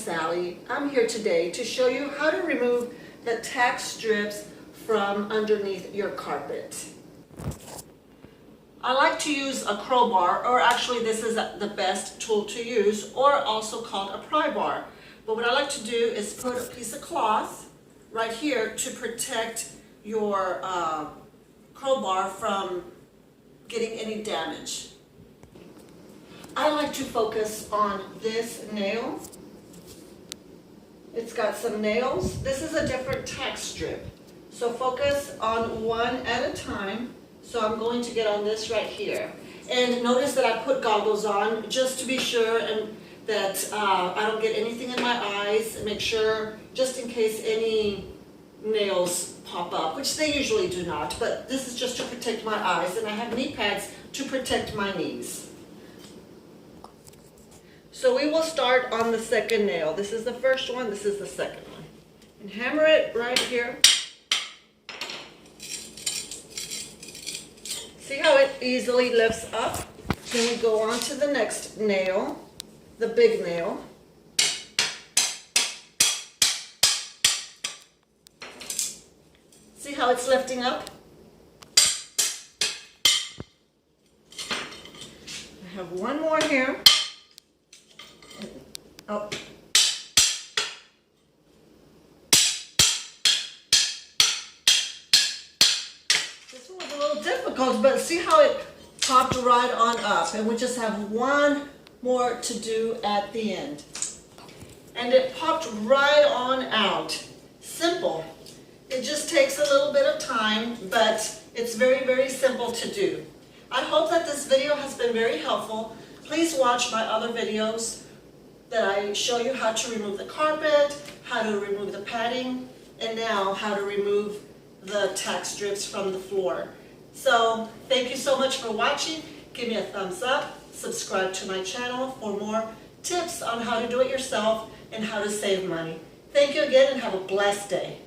Sally. I'm here today to show you how to remove the tack strips from underneath your carpet. I like to use a crowbar, or actually this is the best tool to use, or also called a pry bar. But what I like to do is put a piece of cloth right here to protect your crowbar from getting any damage. I like to focus on this nail. It's got some nails. This is a different tack strip. So focus on one at a time. So I'm going to get on this right here. And notice that I put goggles on just to be sure and that I don't get anything in my eyes, and make sure just in case any nails pop up, which they usually do not, but this is just to protect my eyes, and I have knee pads to protect my knees. So we will start on the second nail. This is the first one, this is the second one. And hammer it right here. See how it easily lifts up? Then we go on to the next nail, the big nail. See how it's lifting up? I have one more here. Oh. This one was a little difficult, but see how it popped right on up, and we just have one more to do at the end. And it popped right on out. Simple. It just takes a little bit of time, but it's very, very simple to do. I hope that this video has been very helpful. Please watch my other videos that I show you how to remove the carpet, how to remove the padding, and now how to remove the tack strips from the floor. So thank you so much for watching. Give me a thumbs up, subscribe to my channel for more tips on how to do it yourself and how to save money. Thank you again and have a blessed day.